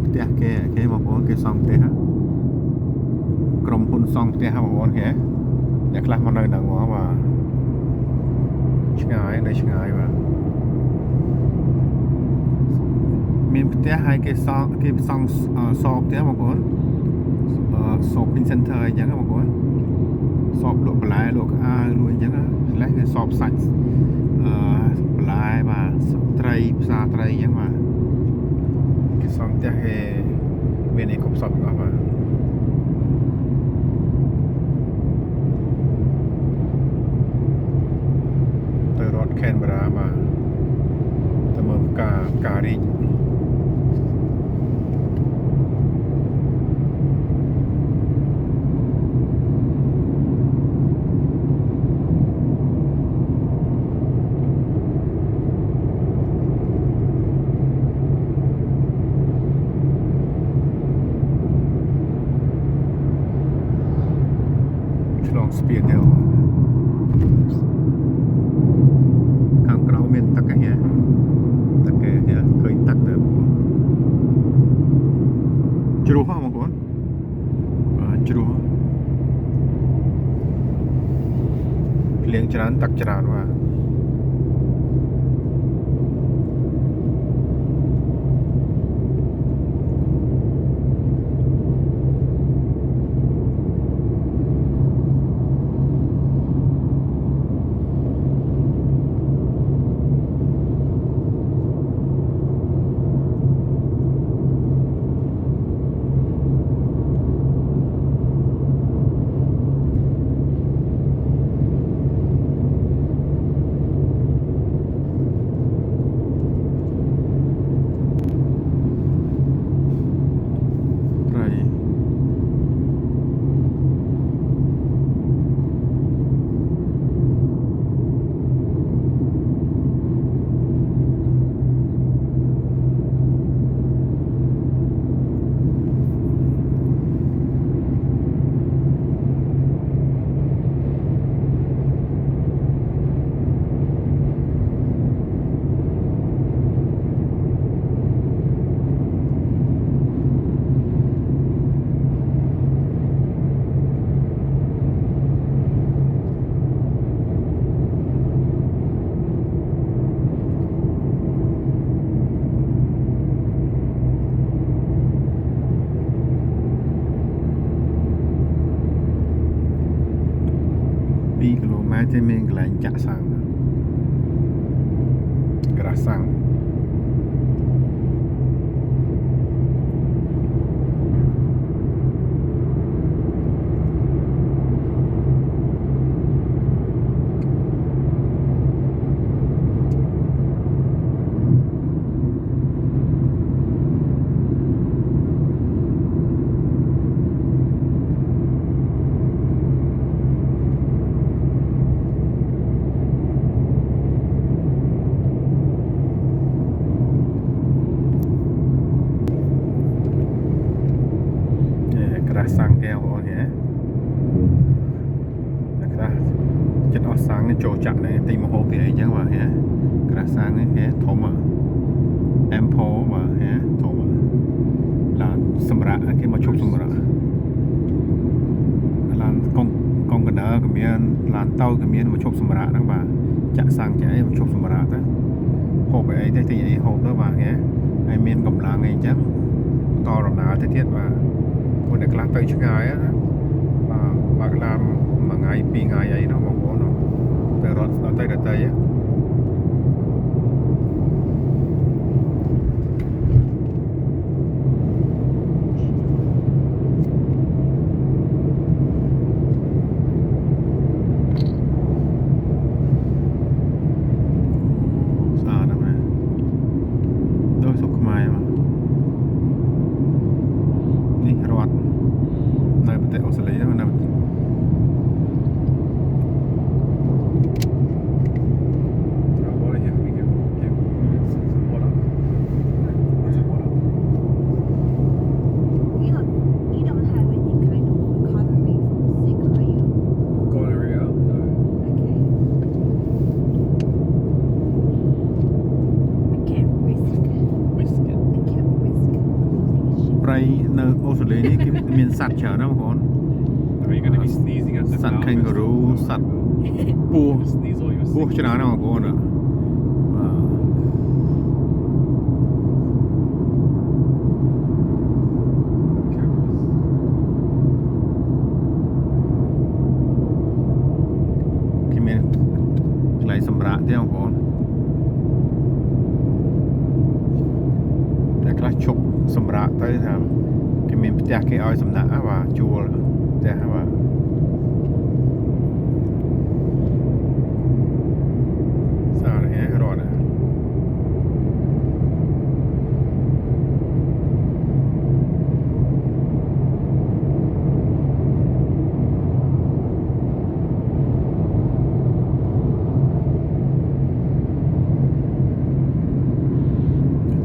ផ្ទះគេបងប្អូនគេសង់ផ្ទះក្រុមហ៊ុនសង់ផ្ទះបងប្អូនគេអ្នកខ្លះមកនៅដល់មកបាទឆ្ងាយនៅឆ្ងាយបាទមានផ្ទះហើយគេសង់សង់ផ្ទះបងប្អូនshopping center អញ្ចឹងបងប្អូនសອບលក់បន្លែលក់ក្អាលក់អញ្ចឹងខ្លះគឺសອບសាច់បន្លែបាទត្រីផ្សារត្រីអញ្ចឹងបាទគេសង់ផ្ទះគេមានអីគ្រប់សពទាំងអស់បាទទៅរដ្ឋ Canberra បាទទៅមើលផ្ការីកឆ្លងស្ពានទៅខាងក្រៅមានទឹកហ្នឹងទឹកគេឃើញទឹកទៅជ្រោះបងប្អូនជ្រោះភ្លៀងច្រើនទឹកច្រើនបាទ2 គីឡូម៉ែត្រទេមានកន្លែងចាក់សាំងក្រាស់សាំងក្រាស់សាំងគេបងប្អូនហ៎ក្រាស់ចិត្តអស់សាំងចូលចាក់នេះទីមហោបទីអីចឹងបាទហ៎ក្រាស់សាំងនេះគេធំAmple បាទហ៎ធំឡានសម្រាប់គេមកជប់សម្រាប់ឡានកុងកណ្ដាលក៏មានឡានតូចក៏មានមកជប់សម្រាប់ហ្នឹងបាទចាក់សាំងចាក់អីមកជប់សម្រាប់ទៅហូបអីទៅទីអីហូបទៅបាទហ៎ហើយមានកម្លាំងអីចឹងតរដំណើរទៅទៀតបាទคนในกลางเตยช่วยนะบางลามบางไงปีไงไอ้เนาะบางคนเนาะแต่รถเราเตยแต่เตยสะอาดนะแม่โดยสุขมายมานี่รอดในประเทศออสเตรเลียนะ ប្រៃនៅអូស្ត្រាលីនេះគេមានសត្វច្រើនណាស់បងប្អូន Are you going to be sneezing at the សត្វ now? kangaroo សត្វពស់ Sneeze all your ពស់ច្រើនណាស់បងប្អូនបាទគេមានកន្លែងសម្រាកទៀតបងប្អូនតែខ្លះឈប់សម្រាកទៅថាគេមានផ្ទះគេឲ្យសំណាក់ណាបាទជួលផ្ទះបាទសារហេរត់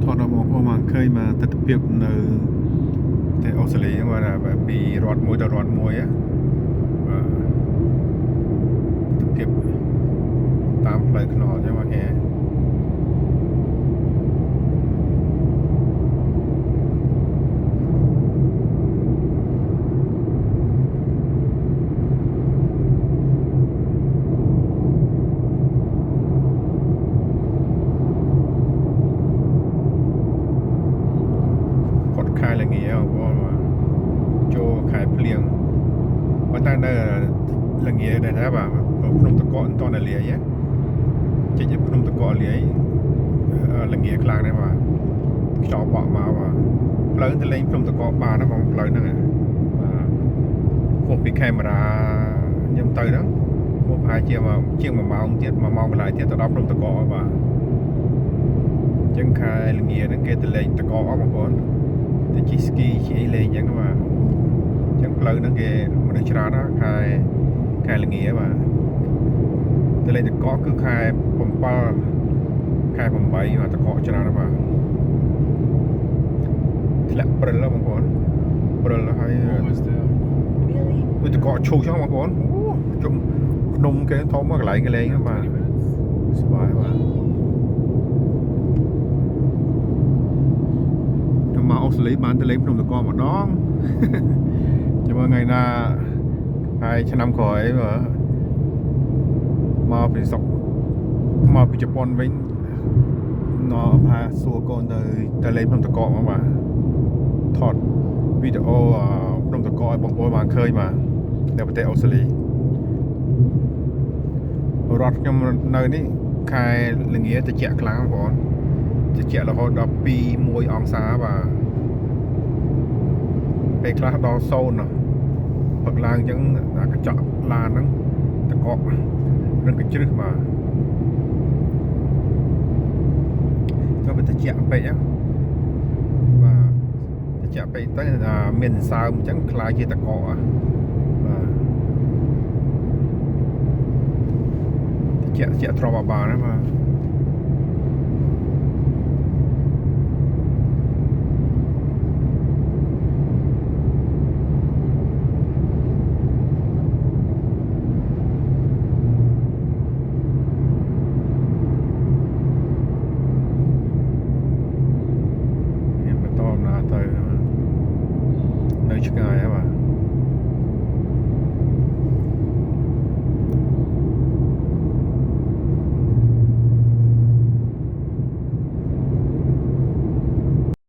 ថតដល់បងប្អូនមកឃើញមកទស្សនភាពនៅតែអូស្ត្រាលីហ្នឹងបាទពីរដ្ឋមួយទៅរដ្ឋមួយបាទទស្សនភាពតាមផ្លូវថ្នល់អញ្ចឹងបាទគេគាត់ខែល្ងាបងប្អូនបាទចូលខែភ្លៀងប៉ុន្តែនៅល្ងាដែរណាបាទភ្នំតកកមិនតន់លាយចេញពីភ្នំតកកលាយល្ងាខ្លាំងដែរបាទខ្យល់បក់មកបាទផ្លូវទៅលេងភ្នំតកកបានណាបងផ្លូវហ្នឹងបាទហួសពីខេមរាខ្ញុំទៅហ្នឹងហួសប្រហែលជាជាង1ម៉ោងទៀត1ម៉ោងកន្លះទៀតទៅដល់ភ្នំតកកបាទអញ្ចឹងខែល្ងាហ្នឹងគេទៅលេងតកកបងប្អូនទៅជិះស្គីជិះអីលេងអញ្ចឹងបាទអញ្ចឹងផ្លូវហ្នឹងគេមនុស្សច្រើនណាខែល្ងាបាទទៅលេងតកកគឺខែ7ខែ8បាទតកកច្រើនណាស់បាទធ្លាក់ព្រិលបងប្អូនព្រិលហើយ Almost there. ដូចតកកឈូសចឹងបងប្អូនជុំភ្នំគេធំមកកន្លែងគេលេងបាទ 20 minutes. សប្បាយបាទខ្ញុំមកអូស្ត្រាលីបានទៅលេងភ្នំតកកម្ដងចាំមើលថ្ងៃណាហើយឆ្នាំក្រោយមកពីស្រុកមកពីជប៉ុនវិញណផាសួរកូនទៅលេងភ្នំតកមកបាទថតវីដេអូភ្នំតកឲ្យបងប្អូនបានឃើញបាទនៅប្រទេសអូស្ត្រាលីរដ្ឋខ្ញុំនៅនេះខែល្ងាត្រជាក់ខ្លាំងបងប្អូនត្រជាក់រហូតដល់2-1 អង្សាបាទពេលខ្លះដល់0ផឹកឡើងអញ្ចឹងកញ្ចក់ឡានហ្នឹងតកនឹងកញ្ជ្រឹះបាទទៅវាត្រជាក់ពេកហ្នឹងបាទត្រជាក់ពេកទៅមានសើមអញ្ចឹងខ្លាយជាតកបាទត្រជាក់ទ្របបានណាបាទនៅឆ្ងាយហើយ